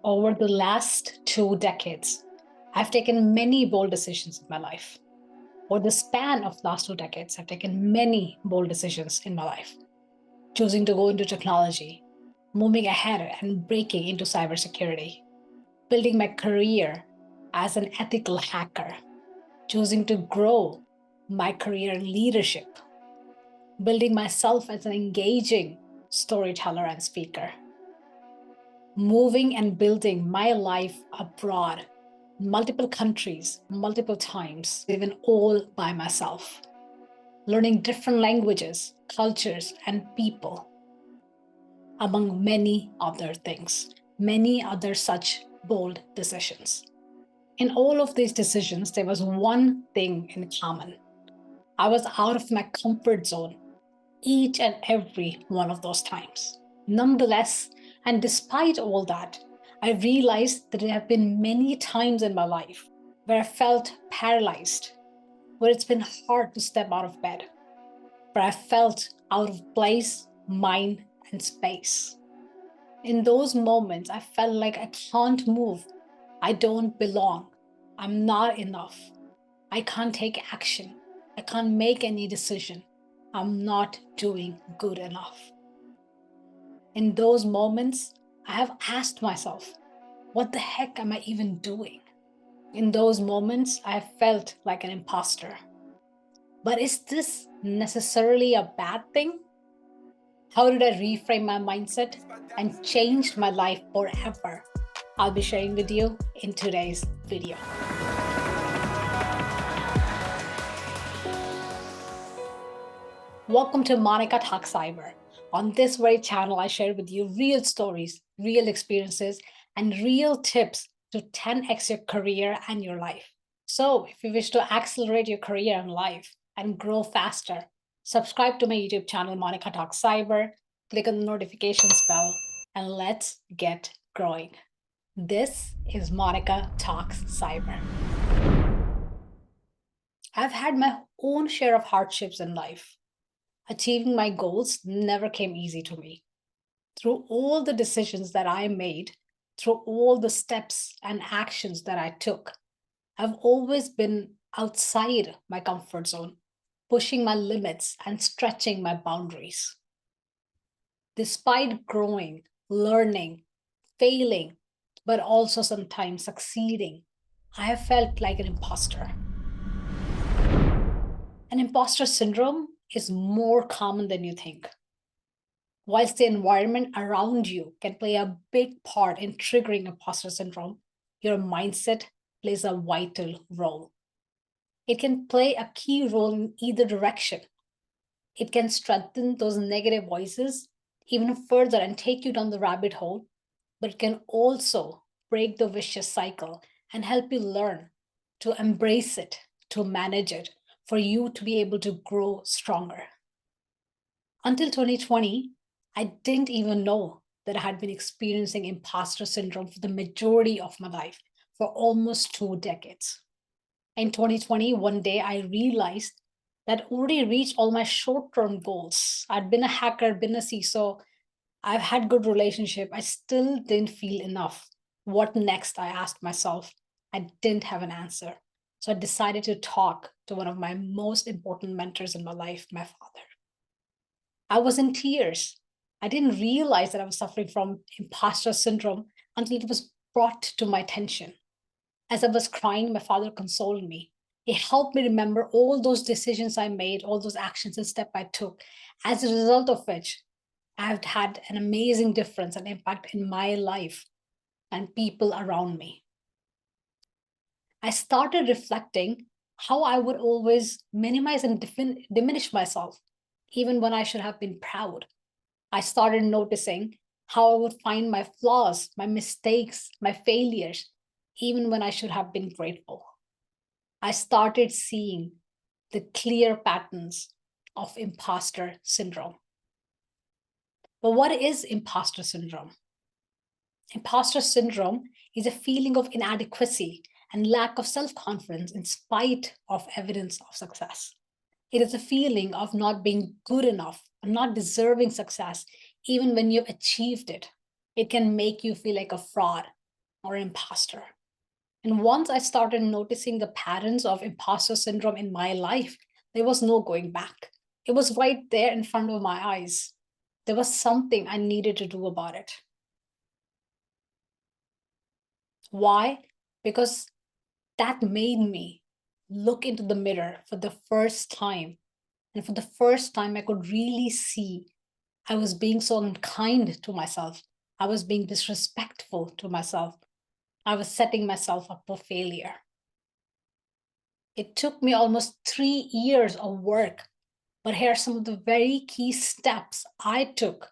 Over the last 2 decades, I've taken many bold decisions in my life. Over the span of the last 2 decades, I've taken many bold decisions in my life. Choosing to go into technology, moving ahead and breaking into cybersecurity, building my career as an ethical hacker, choosing to grow my career in leadership, building myself as an engaging storyteller and speaker, moving and building my life abroad, multiple countries, multiple times, even all by myself, learning different languages, cultures, and people, among many other things, many other such bold decisions. In all of these decisions, there was one thing in common. I was out of my comfort zone each and every one of those times. Nonetheless, and despite all that, I realized that there have been many times in my life where I felt paralyzed, where it's been hard to step out of bed, where I felt out of place, mind, and space. In those moments, I felt like I can't move. I don't belong. I'm not enough. I can't take action. I can't make any decision. I'm not doing good enough. In those moments, I have asked myself, what the heck am I even doing? In those moments, I have felt like an imposter. But is this necessarily a bad thing? How did I reframe my mindset and change my life forever? I'll be sharing with you in today's video. Welcome to Monica Talks Cyber. On this very channel, I share with you real stories, real experiences, and real tips to 10x your career and your life. So if you wish to accelerate your career and life and grow faster, subscribe to my YouTube channel, Monica Talks Cyber, click on the notifications bell, and let's get growing. This is Monica Talks Cyber. I've had my own share of hardships in life. Achieving my goals never came easy to me. Through all the decisions that I made, through all the steps and actions that I took, I've always been outside my comfort zone, pushing my limits and stretching my boundaries. Despite growing, learning, failing, but also sometimes succeeding, I have felt like an imposter. An imposter syndrome is more common than you think. Whilst the environment around you can play a big part in triggering imposter syndrome, your mindset plays a vital role. It can play a key role in either direction. It can strengthen those negative voices even further and take you down the rabbit hole, but it can also break the vicious cycle and help you learn to embrace it, to manage it, for you to be able to grow stronger. Until 2020, I didn't even know that I had been experiencing imposter syndrome for the majority of my life, for almost 2 decades. In 2020, one day I realized that I'd already reached all my short-term goals. I'd been a hacker, been a CISO, I've had good relationship. I still didn't feel enough. What next? I asked myself. I didn't have an answer. So I decided to talk to one of my most important mentors in my life, my father. I was in tears. I didn't realize that I was suffering from imposter syndrome until it was brought to my attention. As I was crying, my father consoled me. He helped me remember all those decisions I made, all those actions and steps I took, as a result of which I've had an amazing difference and impact in my life and people around me. I started reflecting how I would always minimize and diminish myself, even when I should have been proud. I started noticing how I would find my flaws, my mistakes, my failures, even when I should have been grateful. I started seeing the clear patterns of imposter syndrome. But what is imposter syndrome? Imposter syndrome is a feeling of inadequacy and lack of self-confidence in spite of evidence of success. It is a feeling of not being good enough and not deserving success, even when you've achieved it. It can make you feel like a fraud, or imposter. And once I started noticing the patterns of imposter syndrome in my life, there was no going back. It was right there in front of my eyes. There was something I needed to do about it. Why? Because that made me look into the mirror for the first time. And for the first time, I could really see I was being so unkind to myself. I was being disrespectful to myself. I was setting myself up for failure. It took me almost 3 years of work, but here are some of the very key steps I took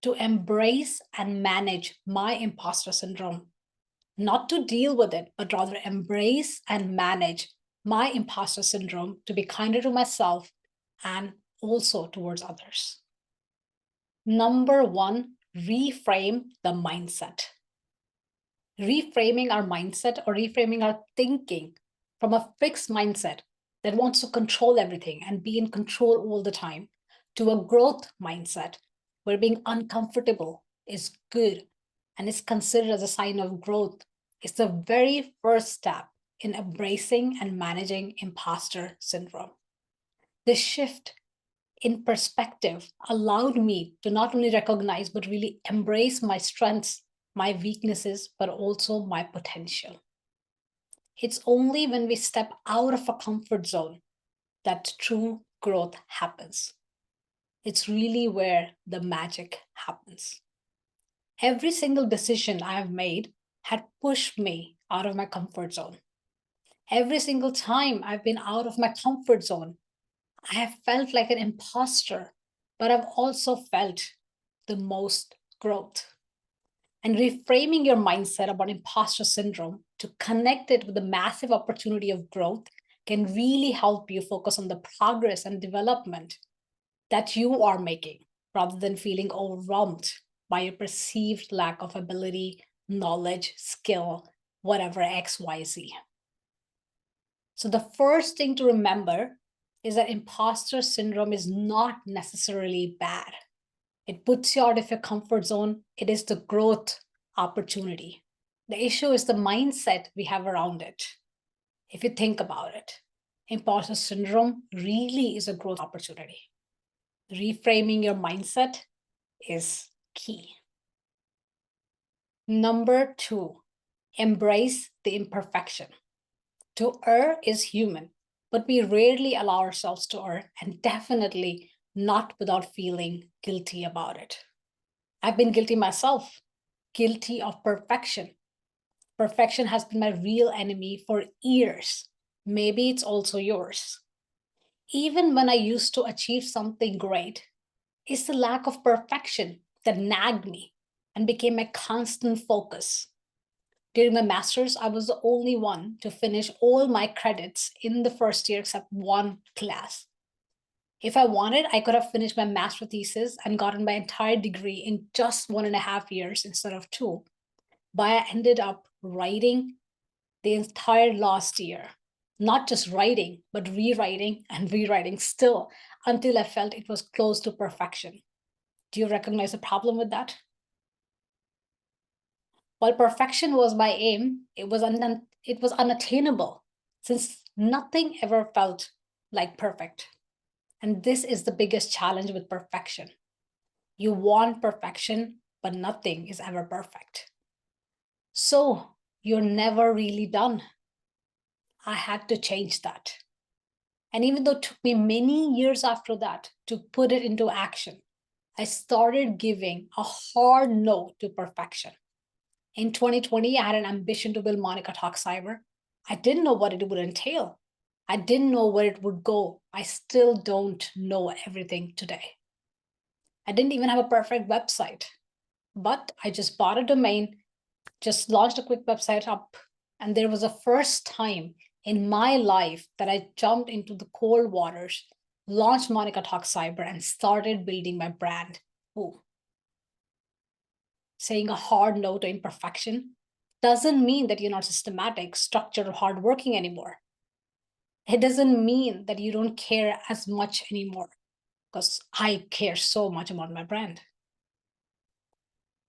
to embrace and manage my imposter syndrome. Not to deal with it, but rather embrace and manage my imposter syndrome to be kinder to myself and also towards others. Number one, reframe the mindset. Reframing our mindset or reframing our thinking from a fixed mindset that wants to control everything and be in control all the time to a growth mindset where being uncomfortable is good and is considered as a sign of growth is the very first step in embracing and managing imposter syndrome. This shift in perspective allowed me to not only recognize but really embrace my strengths, my weaknesses, but also my potential. It's only when we step out of a comfort zone that true growth happens. It's really where the magic happens. Every single decision I have made had pushed me out of my comfort zone. Every single time I've been out of my comfort zone, I have felt like an imposter, but I've also felt the most growth. And reframing your mindset about imposter syndrome to connect it with the massive opportunity of growth can really help you focus on the progress and development that you are making rather than feeling overwhelmed by your perceived lack of ability, knowledge, skill, whatever XYZ. So, the first thing to remember is that imposter syndrome is not necessarily bad. It puts you out of your comfort zone. It is the growth opportunity. The issue is the mindset we have around it. If you think about it, imposter syndrome really is a growth opportunity. Reframing your mindset is key. Number two, embrace the imperfection. To err is human, but we rarely allow ourselves to err, and definitely not without feeling guilty about it. I've been guilty myself, guilty of perfection. Perfection has been my real enemy for years. Maybe it's also yours. Even when I used to achieve something great, it's the lack of perfection that nagged me and became my constant focus. During my master's, I was the only one to finish all my credits in the first year except one class. If I wanted, I could have finished my master thesis and gotten my entire degree in just 1.5 years instead of 2. But I ended up writing the entire last year. Not just writing, but rewriting and rewriting still until I felt it was close to perfection. Do you recognize the problem with that? While perfection was my aim, it was unattainable since nothing ever felt like perfect. And this is the biggest challenge with perfection. You want perfection, but nothing is ever perfect. So you're never really done. I had to change that. And even though it took me many years after that to put it into action, I started giving a hard no to perfection. In 2020, I had an ambition to build Monica Talk Cyber. I didn't know what it would entail. I didn't know where it would go. I still don't know everything today. I didn't even have a perfect website, but I just bought a domain, just launched a quick website up, and there was a first time in my life that I jumped into the cold waters, launched Monica Talk Cyber, and started building my brand. Ooh. Saying a hard no to imperfection doesn't mean that you're not systematic, structured, or hardworking anymore. It doesn't mean that you don't care as much anymore, because I care so much about my brand.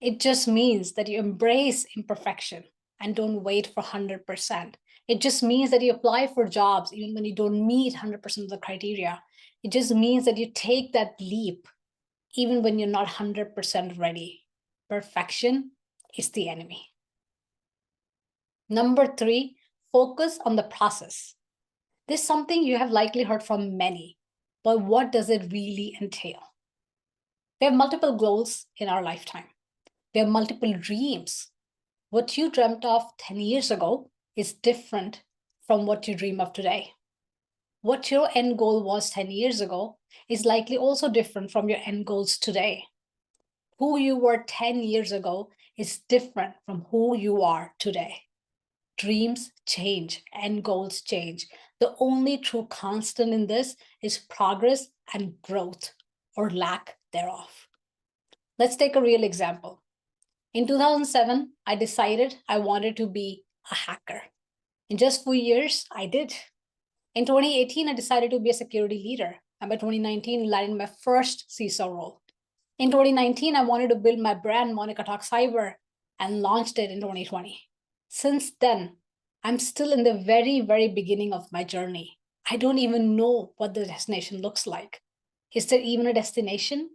It just means that you embrace imperfection and don't wait for 100%. It just means that you apply for jobs even when you don't meet 100% of the criteria. It just means that you take that leap even when you're not 100% ready. Perfection is the enemy. Number 3, focus on the process. This is something you have likely heard from many, but what does it really entail? We have multiple goals in our lifetime. We have multiple dreams. What you dreamt of 10 years ago is different from what you dream of today. What your end goal was 10 years ago is likely also different from your end goals today. Who you were 10 years ago is different from who you are today. Dreams change, end goals change. The only true constant in this is progress and growth, or lack thereof. Let's take a real example. In 2007, I decided I wanted to be a hacker. In just 4 years, I did. In 2018, I decided to be a security leader. And by 2019, landed my first CISO role. In 2019, I wanted to build my brand, Monica Talk Cyber, and launched it in 2020. Since then, I'm still in the very, very beginning of my journey. I don't even know what the destination looks like. Is there even a destination?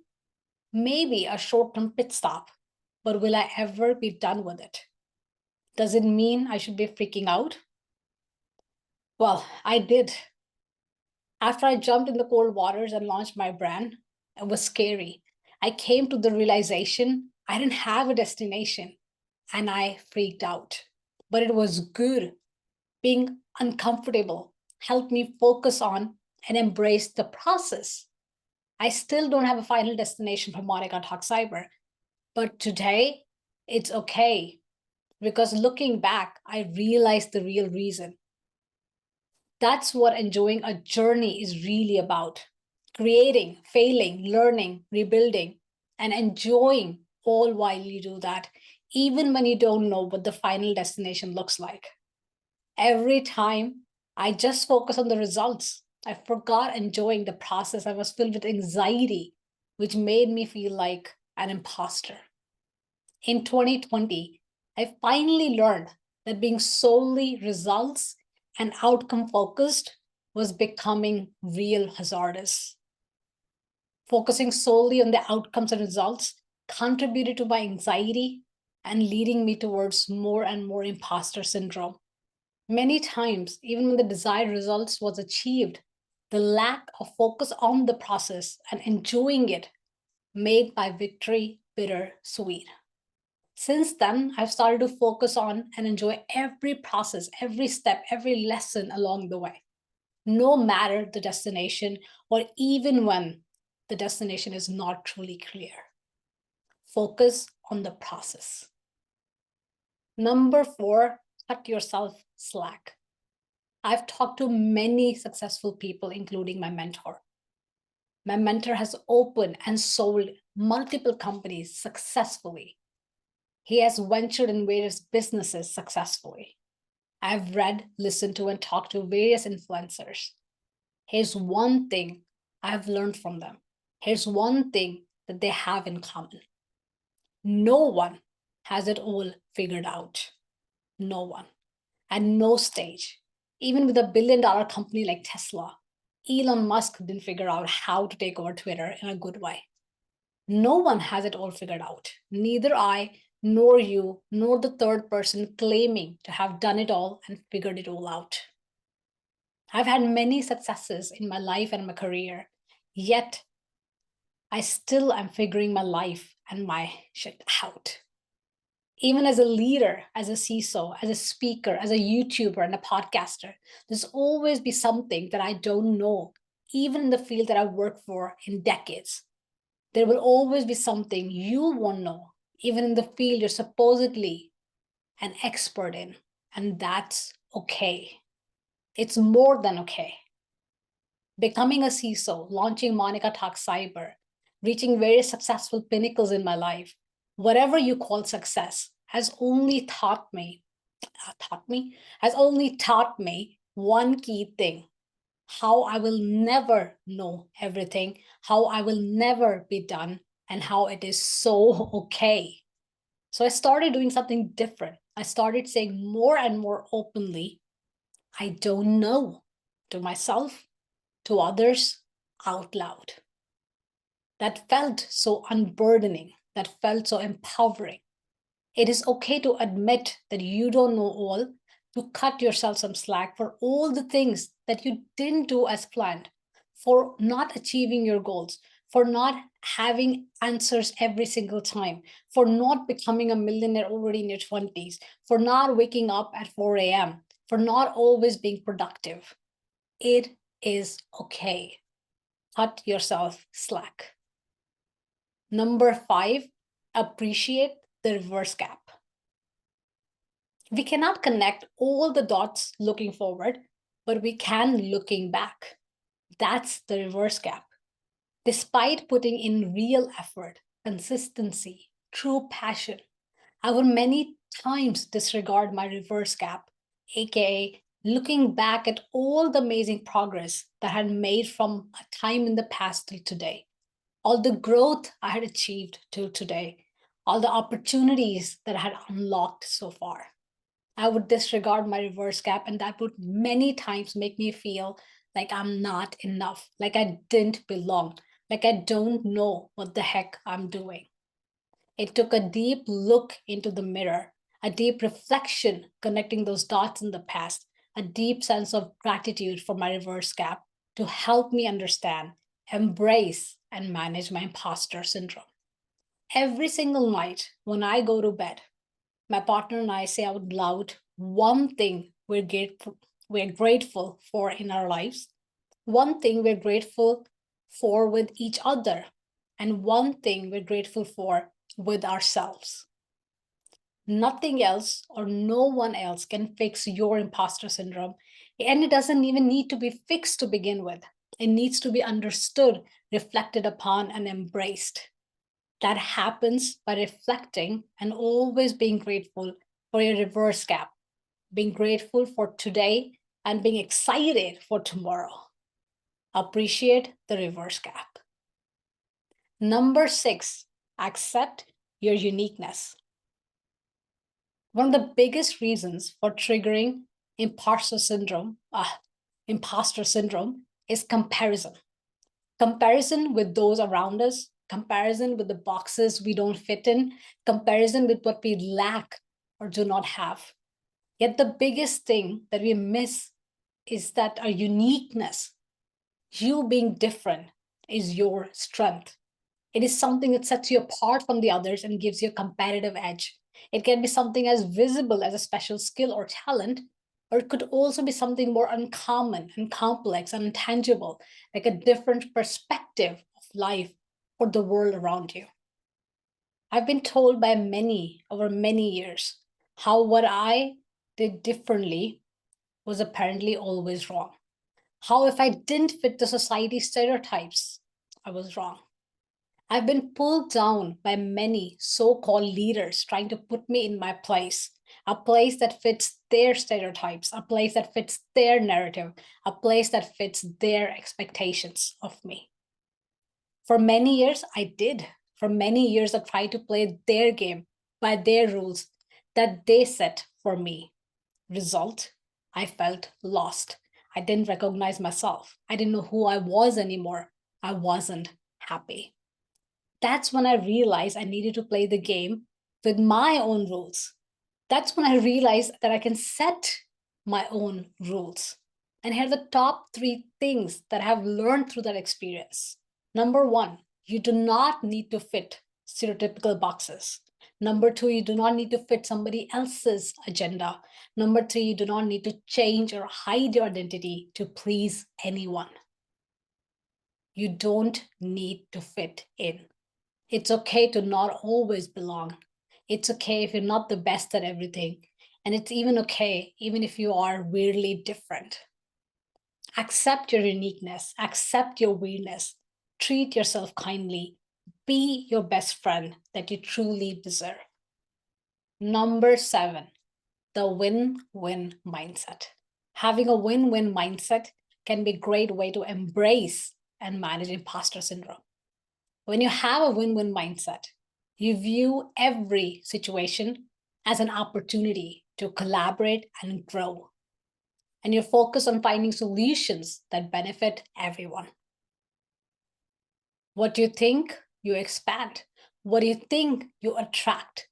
Maybe a short-term pit stop, but will I ever be done with it? Does it mean I should be freaking out? Well, I did. After I jumped in the cold waters and launched my brand, it was scary. I came to the realization I didn't have a destination and I freaked out. But it was good. Being uncomfortable helped me focus on and embrace the process. I still don't have a final destination for Monica Talk Cyber, but today it's okay because looking back, I realized the real reason. That's what enjoying a journey is really about. Creating, failing, learning, rebuilding, and enjoying all while you do that, even when you don't know what the final destination looks like. Every time I just focus on the results, I forgot enjoying the process. I was filled with anxiety, which made me feel like an imposter. In 2020, I finally learned that being solely results and outcome focused was becoming real hazardous. Focusing solely on the outcomes and results contributed to my anxiety and leading me towards more and more imposter syndrome. Many times, even when the desired results was achieved, the lack of focus on the process and enjoying it made my victory bittersweet. Since then, I've started to focus on and enjoy every process, every step, every lesson along the way, no matter the destination or even when the destination is not truly clear. Focus on the process. Number 4, cut yourself slack. I've talked to many successful people, including my mentor. My mentor has opened and sold multiple companies successfully. He has ventured in various businesses successfully. I've read, listened to, and talked to various influencers. Here's one thing I've learned from them. Here's one thing that they have in common. No one has it all figured out. No one. At no stage. Even with a billion-dollar company like Tesla, Elon Musk didn't figure out how to take over Twitter in a good way. No one has it all figured out. Neither I, nor you, nor the third person claiming to have done it all and figured it all out. I've had many successes in my life and my career, yet I still am figuring my life and my shit out. Even as a leader, as a CISO, as a speaker, as a YouTuber and a podcaster, there's always be something that I don't know, even in the field that I've worked for in decades. There will always be something you won't know, even in the field you're supposedly an expert in, and that's okay. It's more than okay. Becoming a CISO, launching Monica Talk Cyber, reaching various successful pinnacles in my life, whatever you call success, has only taught me one key thing: how I will never know everything, how I will never be done, and how it is so okay. So I started doing something different. I started saying more and more openly, I don't know, to myself, to others, out loud. That felt so unburdening, that felt so empowering. It is okay to admit that you don't know all, to cut yourself some slack for all the things that you didn't do as planned, for not achieving your goals, for not having answers every single time, for not becoming a millionaire already in your 20s, for not waking up at 4 a.m., for not always being productive. It is okay. Cut yourself slack. Number 5, appreciate the reverse gap. We cannot connect all the dots looking forward, but we can looking back. That's the reverse gap. Despite putting in real effort, consistency, true passion, I would many times disregard my reverse gap, aka looking back at all the amazing progress that I had made from a time in the past till today, all the growth I had achieved till today, all the opportunities that I had unlocked so far. I would disregard my reverse gap, and that would many times make me feel like I'm not enough, like I didn't belong, like I don't know what the heck I'm doing. It took a deep look into the mirror, a deep reflection connecting those dots in the past, a deep sense of gratitude for my reverse gap to help me understand, embrace, and manage my imposter syndrome. Every single night when I go to bed, my partner and I say out loud one thing we're grateful for in our lives, one thing we're grateful for with each other, and one thing we're grateful for with ourselves. Nothing else or no one else can fix your imposter syndrome. And it doesn't even need to be fixed to begin with. It needs to be understood, reflected upon, and embraced. That happens by reflecting and always being grateful for your reverse gap, being grateful for today and being excited for tomorrow. Appreciate the reverse gap. Number 6, accept your uniqueness. One of the biggest reasons for triggering imposter syndrome, is comparison. Comparison with those around us, comparison with the boxes we don't fit in, comparison with what we lack or do not have. Yet the biggest thing that we miss is that our uniqueness, you being different, is your strength. It is something that sets you apart from the others and gives you a competitive edge. It can be something as visible as a special skill or talent, or it could also be something more uncommon and complex and intangible, like a different perspective of life or the world around you. I've been told by many over many years how what I did differently was apparently always wrong. How if I didn't fit the society stereotypes, I was wrong. I've been pulled down by many so-called leaders trying to put me in my place, a place that fits their stereotypes, a place that fits their narrative, a place that fits their expectations of me. For many years, I did. For many years, I tried to play their game by their rules that they set for me. Result, I felt lost. I didn't recognize myself. I didn't know who I was anymore. I wasn't happy. That's when I realized I needed to play the game with my own rules. That's when I realized that I can set my own rules. And here are the top 3 things that I have learned through that experience. Number 1, you do not need to fit stereotypical boxes. Number 2, you do not need to fit somebody else's agenda. Number 3, you do not need to change or hide your identity to please anyone. You don't need to fit in. It's okay to not always belong. It's okay if you're not the best at everything. And it's even okay, even if you are weirdly different. Accept your uniqueness, accept your weirdness, treat yourself kindly, be your best friend that you truly deserve. Number 7, the win-win mindset. Having a win-win mindset can be a great way to embrace and manage imposter syndrome. When you have a win-win mindset, you view every situation as an opportunity to collaborate and grow. And you're focused on finding solutions that benefit everyone. What do you think? You expand. What do you think? You attract.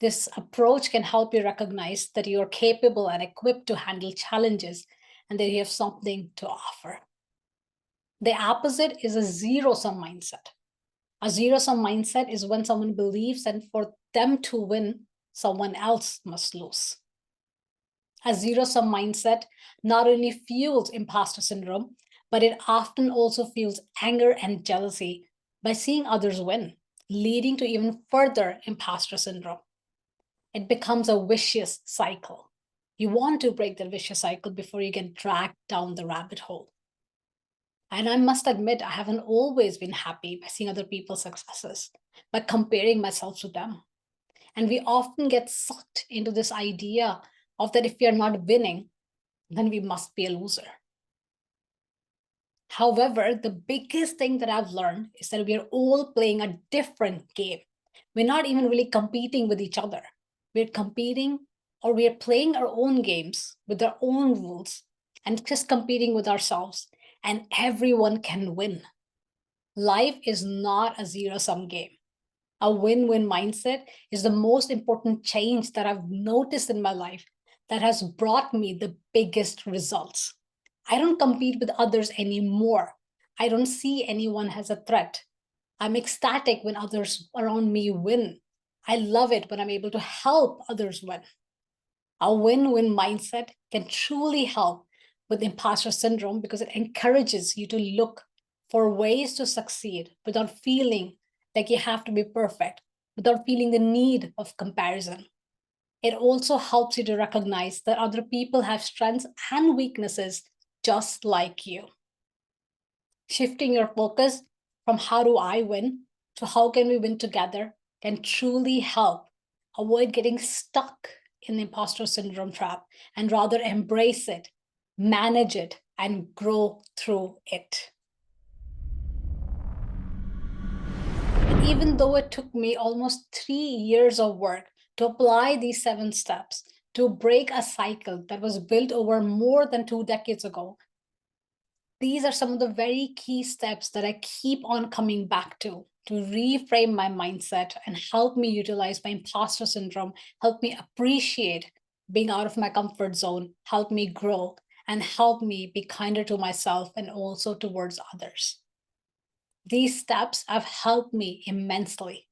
This approach can help you recognize that you are capable and equipped to handle challenges and that you have something to offer. The opposite is a zero-sum mindset. A zero-sum mindset is when someone believes that for them to win, someone else must lose. A zero-sum mindset not only fuels imposter syndrome, but it often also fuels anger and jealousy by seeing others win, leading to even further imposter syndrome. It becomes a vicious cycle. You want to break that vicious cycle before you get dragged down the rabbit hole. And I must admit, I haven't always been happy by seeing other people's successes, by comparing myself to them. And we often get sucked into this idea of that if we are not winning, then we must be a loser. However, the biggest thing that I've learned is that we are all playing a different game. We're not even really competing with each other. We're competing or we're playing our own games with our own rules and just competing with ourselves, and everyone can win. Life is not a zero-sum game. A win-win mindset is the most important change that I've noticed in my life that has brought me the biggest results. I don't compete with others anymore. I don't see anyone as a threat. I'm ecstatic when others around me win. I love it when I'm able to help others win. A win-win mindset can truly help with imposter syndrome because it encourages you to look for ways to succeed without feeling like you have to be perfect, without feeling the need of comparison. It also helps you to recognize that other people have strengths and weaknesses just like you. Shifting your focus from how do I win to how can we win together can truly help avoid getting stuck in the imposter syndrome trap and rather embrace it, manage it, and grow through it. Even though it took me almost 3 years of work to apply these 7 steps to break a cycle that was built over more than 2 decades ago, these are some of the very key steps that I keep on coming back to reframe my mindset and help me utilize my imposter syndrome, help me appreciate being out of my comfort zone, help me grow, and help me be kinder to myself and also towards others. These steps have helped me immensely,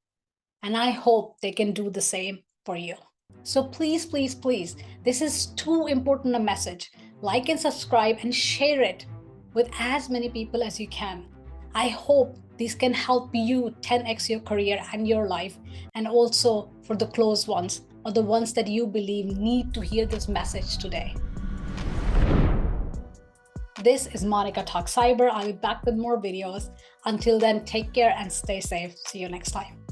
and I hope they can do the same for you. So please, please, please, this is too important a message. Like and subscribe and share it with as many people as you can. I hope these can help you 10x your career and your life, and also for the close ones or the ones that you believe need to hear this message today. This is Monica Talk Cyber. I'll be back with more videos. Until then, take care and stay safe. See you next time.